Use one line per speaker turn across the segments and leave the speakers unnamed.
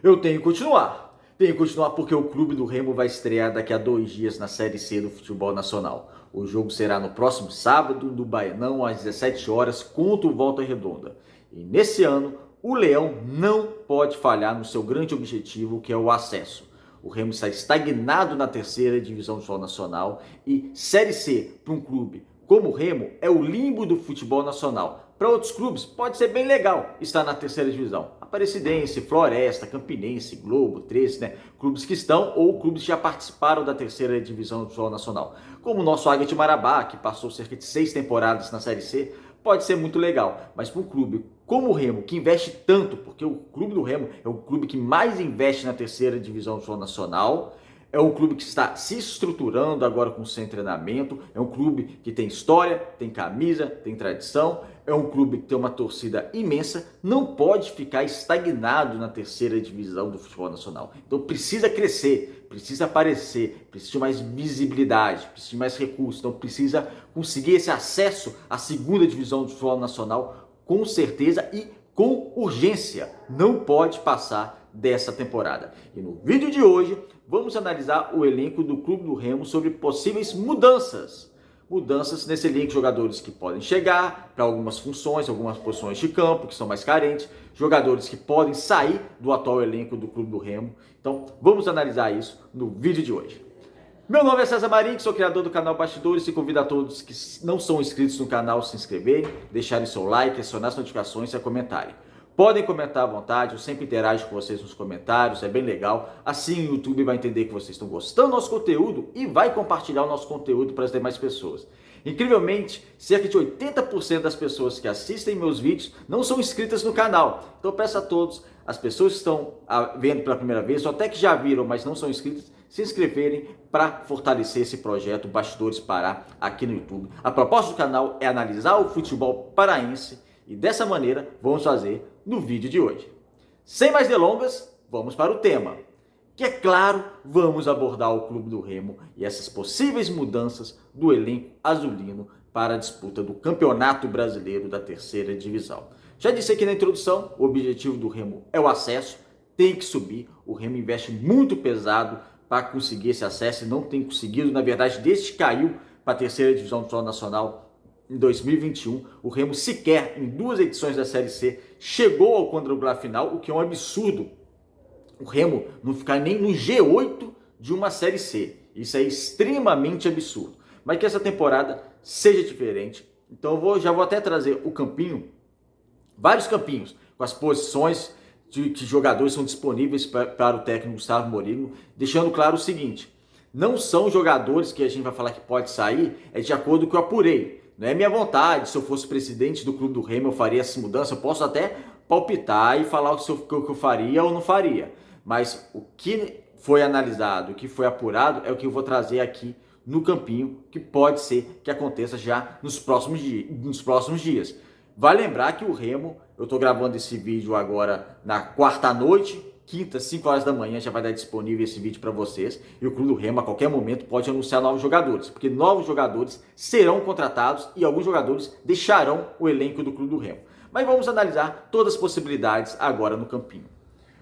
Eu tenho que continuar. Tenho que continuar porque o Clube do Remo vai estrear daqui a 2 dias na Série C do futebol nacional. O jogo será no próximo sábado, no Baianão, às 17 horas, contra o Volta Redonda. E nesse ano, o Leão não pode falhar no seu grande objetivo, que é o acesso. O Remo está estagnado na terceira divisão do futebol nacional e Série C para um clube como o Remo é o limbo do futebol nacional. Para outros clubes pode ser bem legal estar na terceira divisão. Aparecidense, Floresta, Campinense, Globo, 13, né? Clubes que estão ou clubes que já participaram da terceira divisão do futebol nacional. Como o nosso Águia de Marabá, que passou cerca de 6 temporadas na Série C, pode ser muito legal. Mas para um clube como o Remo, que investe tanto, porque o clube do Remo é o clube que mais investe na terceira divisão do futebol nacional, é um clube que está se estruturando agora com seu treinamento, é um clube que tem história, tem camisa, tem tradição, é um clube que tem uma torcida imensa, não pode ficar estagnado na terceira divisão do futebol nacional. Então precisa crescer, precisa aparecer, precisa de mais visibilidade, precisa de mais recursos, então precisa conseguir esse acesso à segunda divisão do futebol nacional com certeza e com urgência. Não pode passar dessa temporada. E no vídeo de hoje, vamos analisar o elenco do Clube do Remo sobre possíveis mudanças. Mudanças nesse elenco, jogadores que podem chegar para algumas funções, algumas posições de campo, que são mais carentes, jogadores que podem sair do atual elenco do Clube do Remo. Então, vamos analisar isso no vídeo de hoje. Meu nome é César Marim, sou criador do canal Bastidores e convido a todos que não são inscritos no canal a se inscreverem, deixarem seu like, acionar as notificações e a comentarem. Podem comentar à vontade, eu sempre interajo com vocês nos comentários, é bem legal. Assim o YouTube vai entender que vocês estão gostando do nosso conteúdo e vai compartilhar o nosso conteúdo para as demais pessoas. Incrivelmente, cerca de 80% das pessoas que assistem meus vídeos não são inscritas no canal. Então eu peço a todos, as pessoas que estão vendo pela primeira vez, ou até que já viram, mas não são inscritas, se inscreverem para fortalecer esse projeto Bastidores Pará aqui no YouTube. A proposta do canal é analisar o futebol paraense e dessa maneira vamos fazer no vídeo de hoje. Sem mais delongas, vamos para o tema, que é claro, vamos abordar o Clube do Remo e essas possíveis mudanças do elenco azulino para a disputa do Campeonato Brasileiro da Terceira Divisão. Já disse aqui na introdução, o objetivo do Remo é o acesso, tem que subir, o Remo investe muito pesado para conseguir esse acesso e não tem conseguido, na verdade, desde que caiu para a Terceira Divisão do futebol nacional em 2021, o Remo sequer, em 2 edições da Série C, chegou ao quadrangular final, o que é um absurdo. O Remo não ficar nem no G8 de uma Série C. Isso é extremamente absurdo. Mas que essa temporada seja diferente. Então já vou até trazer o campinho, vários campinhos, com as posições que jogadores são disponíveis para o técnico Gustavo Mourinho, deixando claro o seguinte: não são jogadores que a gente vai falar que pode sair, é de acordo com o que eu apurei. Não é minha vontade, se eu fosse presidente do Clube do Remo eu faria essa mudança, eu posso até palpitar e falar o que eu faria ou não faria. Mas o que foi analisado, o que foi apurado é o que eu vou trazer aqui no campinho, que pode ser que aconteça já nos próximos dias. Vai lembrar que o Remo, eu estou gravando esse vídeo agora na quarta noite, quinta, 5 horas da manhã, já vai dar disponível esse vídeo para vocês. E o Clube do Remo, a qualquer momento, pode anunciar novos jogadores, porque novos jogadores serão contratados e alguns jogadores deixarão o elenco do Clube do Remo. Mas vamos analisar todas as possibilidades agora no campinho.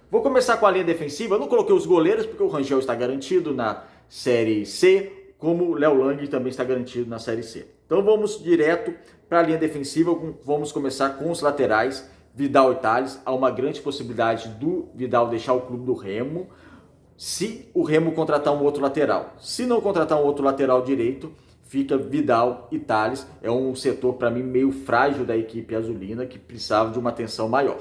Vou começar com a linha defensiva. Eu não coloquei os goleiros, porque o Rangel está garantido na Série C, como o Léo Lang também está garantido na Série C. Então vamos direto para a linha defensiva. Vamos começar com os laterais, Vidal e Thales. Há uma grande possibilidade do Vidal deixar o Clube do Remo se o Remo contratar um outro lateral. Se não contratar um outro lateral direito, fica Vidal e Thales. É um setor, para mim, meio frágil da equipe azulina, que precisava de uma atenção maior.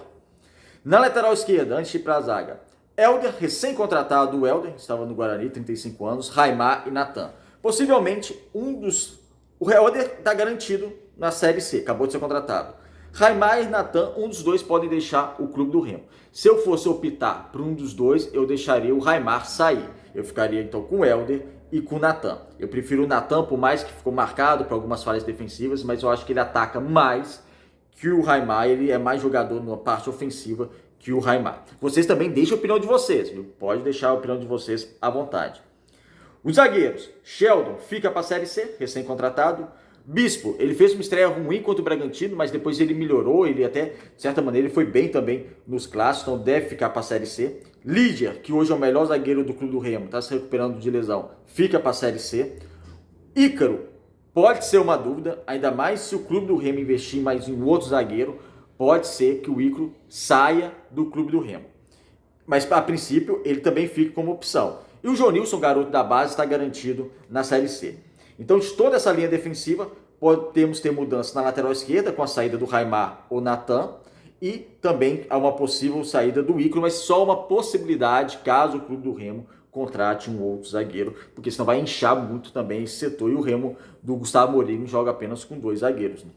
Na lateral esquerda, antes de ir para a zaga, Helder, recém-contratado, o Helder, estava no Guarani, 35 anos, Raimar e Natan. Possivelmente, o Helder está garantido na Série C, acabou de ser contratado. Raimar e Natan, um dos dois podem deixar o Clube do Remo. Se eu fosse optar por um dos dois, eu deixaria o Raimar sair. Eu ficaria então com o Helder e com o Natan. Eu prefiro o Natan, por mais que ficou marcado por algumas falhas defensivas, mas eu acho que ele ataca mais que o Raimar, ele é mais jogador na parte ofensiva que o Raimar. Vocês também deixem a opinião de vocês, viu? Pode deixar a opinião de vocês à vontade. Os zagueiros, Sheldon fica para a Série C, recém-contratado. Bispo, ele fez uma estreia ruim contra o Bragantino, mas depois ele melhorou, ele até, de certa maneira, ele foi bem também nos clássicos, então deve ficar para a Série C. Lídia, que hoje é o melhor zagueiro do Clube do Remo, está se recuperando de lesão, fica para a Série C. Ícaro, pode ser uma dúvida, ainda mais se o Clube do Remo investir mais em outro zagueiro, pode ser que o Ícaro saia do Clube do Remo. Mas, a princípio, ele também fica como opção. E o Jonilson, garoto da base, está garantido na Série C. Então, de toda essa linha defensiva, podemos ter mudança na lateral esquerda, com a saída do Raimar ou Natan, e também há uma possível saída do Ícaro, mas só uma possibilidade, caso o Clube do Remo contrate um outro zagueiro, porque senão vai inchar muito também esse setor, e o Remo do Gustavo Mourinho joga apenas com 2 zagueiros, né?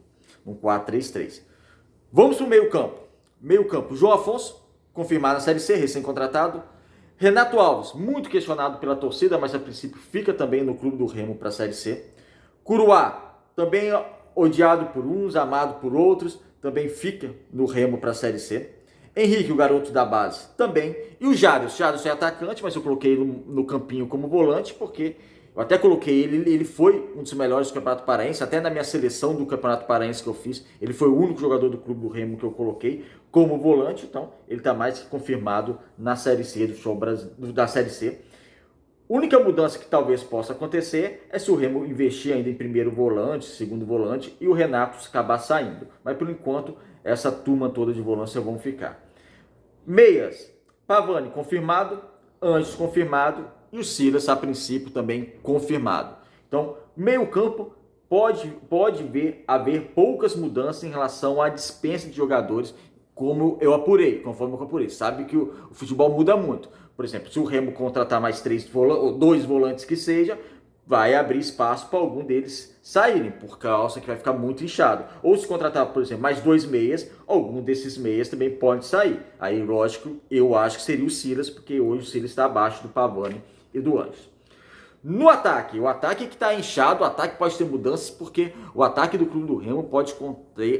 Um 4-3-3. Vamos para o meio campo. Meio campo, João Afonso, confirmado na Série C, recém-contratado. Renato Alves, muito questionado pela torcida, mas a princípio fica também no Clube do Remo para a Série C. Curuá, também odiado por uns, amado por outros, também fica no Remo para a Série C. Henrique, o garoto da base, também. E o Jadson é atacante, mas eu coloquei ele no campinho como volante, porque eu até coloquei ele foi um dos melhores do Campeonato Paraense, até na minha seleção do Campeonato Paraense que eu fiz, ele foi o único jogador do Clube do Remo que eu coloquei como volante, então ele está mais que confirmado na Série C do show da Série C. Única mudança que talvez possa acontecer é se o Remo investir ainda em primeiro volante, segundo volante, e o Renato acabar saindo. Mas por enquanto, essa turma toda de volância vão ficar. Meias, Pavani confirmado, Anjos confirmado e o Silas a princípio também confirmado. Então, meio campo pode haver poucas mudanças em relação à dispensa de jogadores, como eu apurei, conforme eu apurei. Sabe que o futebol muda muito. Por exemplo, se o Remo contratar mais 2 volantes que seja, vai abrir espaço para algum deles saírem, por causa que vai ficar muito inchado. Ou se contratar, por exemplo, mais 2 meias, algum desses meias também pode sair. Aí, lógico, eu acho que seria o Silas, porque hoje o Silas está abaixo do Pavani e do Anjos. No ataque, o ataque que está inchado, o ataque pode ter mudanças, porque o ataque do Clube do Remo pode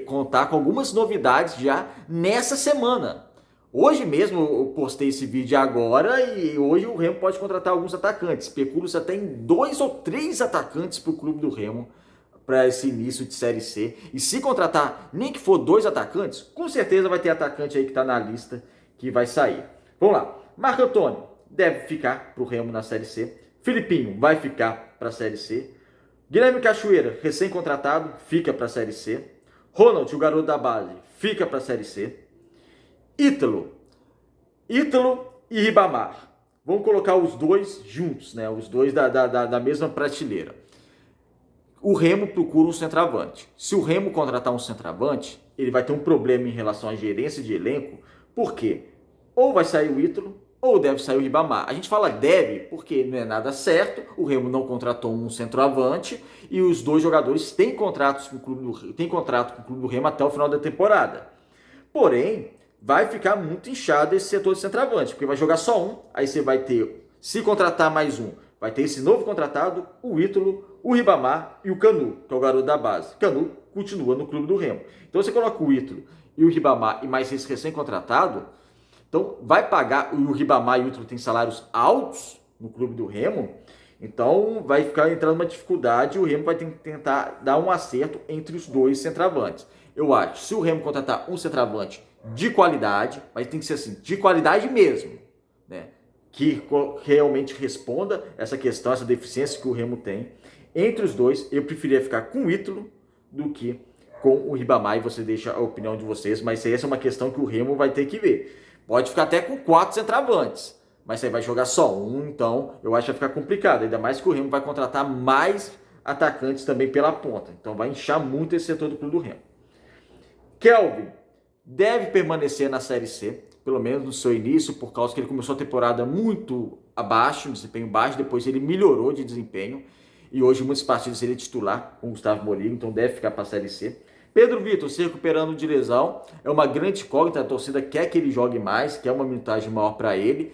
contar com algumas novidades já nessa semana. Hoje mesmo eu postei esse vídeo agora e hoje o Remo pode contratar alguns atacantes. Especula-se até em 2 ou 3 atacantes para o Clube do Remo para esse início de Série C. E se contratar nem que for 2 atacantes, com certeza vai ter atacante aí que está na lista que vai sair. Vamos lá. Marco Antônio deve ficar para o Remo na Série C. Filipinho vai ficar para a Série C. Guilherme Cachoeira, recém-contratado, fica para a Série C. Ronald, o garoto da base, fica para a Série C. Ítalo e Ribamar. Vamos colocar os dois juntos, né? Os dois da mesma prateleira. O Remo procura um centroavante. Se o Remo contratar um centroavante, ele vai ter um problema em relação à gerência de elenco, porque ou vai sair o Ítalo ou deve sair o Ribamar. A gente fala deve porque não é nada certo, o Remo não contratou um centroavante e os 2 jogadores têm contrato com o Clube do Remo até o final da temporada. Porém, vai ficar muito inchado esse setor de centroavante, porque vai jogar só um, aí você vai ter, se contratar mais um, vai ter esse novo contratado, o Ítalo, o Ribamar e o Canu, que é o garoto da base. Canu continua no Clube do Remo. Então você coloca o Ítalo e o Ribamar e mais esse recém-contratado, então vai pagar, o Ribamar e o Ítalo têm salários altos no Clube do Remo, então vai ficar entrando uma dificuldade e o Remo vai tentar dar um acerto entre os 2 centroavantes. Eu acho, se o Remo contratar um centroavante de qualidade, mas tem que ser assim, de qualidade mesmo, né? Que realmente responda essa questão, essa deficiência que o Remo tem. Entre os 2, eu preferia ficar com o Ítalo do que com o Ribamar, e você deixa a opinião de vocês, mas essa é uma questão que o Remo vai ter que ver. Pode ficar até com 4 centroavantes, mas você vai jogar só um, então eu acho que vai ficar complicado, ainda mais que o Remo vai contratar mais atacantes também pela ponta, então vai inchar muito esse setor do Clube do Remo. Kelvin deve permanecer na Série C, pelo menos no seu início, por causa que ele começou a temporada muito abaixo, desempenho baixo, depois ele melhorou de desempenho, e hoje muitas partidas ele é titular com o Gustavo Mourinho, então deve ficar para a Série C. Pedro Vitor se recuperando de lesão, é uma grande incógnita, a torcida quer que ele jogue mais, quer uma minutagem maior para ele.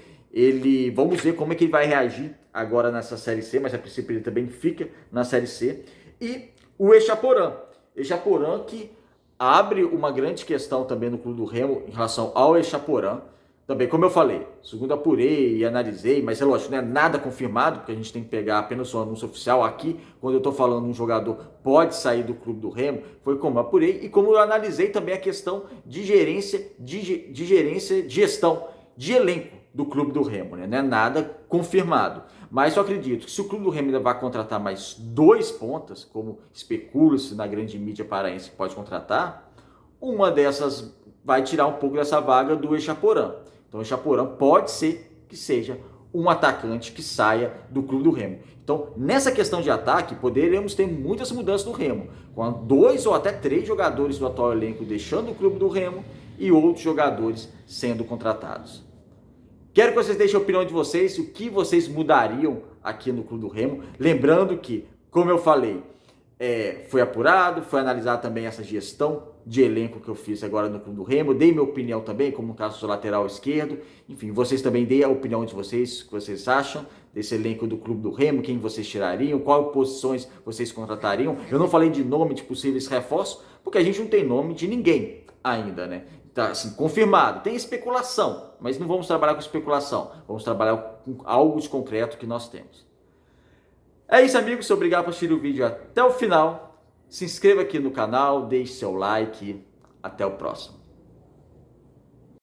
Vamos ver como é que ele vai reagir agora nessa Série C, mas a princípio ele também fica na Série C. E o Echaporã que abre uma grande questão também no Clube do Remo em relação ao Echaporã. Também, como eu falei, segundo apurei e analisei, mas é lógico, não é nada confirmado, porque a gente tem que pegar apenas o anúncio oficial aqui, quando eu estou falando um jogador pode sair do clube do Remo, foi como eu apurei e como eu analisei também a questão de gerência, de gestão, de elenco do clube do Remo, né? Não é nada confirmado. Mas eu acredito que se o clube do Remo ainda vai contratar mais 2 pontas, como especula-se na grande mídia paraense que pode contratar, uma dessas vai tirar um pouco dessa vaga do Echaporã. Então o Echaporã pode ser que seja um atacante que saia do clube do Remo. Então, nessa questão de ataque, poderemos ter muitas mudanças no Remo, com 2 ou até 3 jogadores do atual elenco deixando o clube do Remo e outros jogadores sendo contratados. Quero que vocês deixem a opinião de vocês, o que vocês mudariam aqui no clube do Remo. Lembrando que, como eu falei, foi apurado, foi analisado também essa gestão de elenco que eu fiz agora no clube do Remo, dei minha opinião também, como no caso do lateral esquerdo, enfim, vocês também deem a opinião de vocês, o que vocês acham desse elenco do clube do Remo, quem vocês tirariam, quais posições vocês contratariam. Eu não falei de nome de possíveis reforços, porque a gente não tem nome de ninguém ainda, né? Tá assim, confirmado, tem especulação, mas não vamos trabalhar com especulação, vamos trabalhar com algo de concreto que nós temos. É isso, amigos. Obrigado por assistir o vídeo até o final. Se inscreva aqui no canal, deixe seu like. Até o próximo.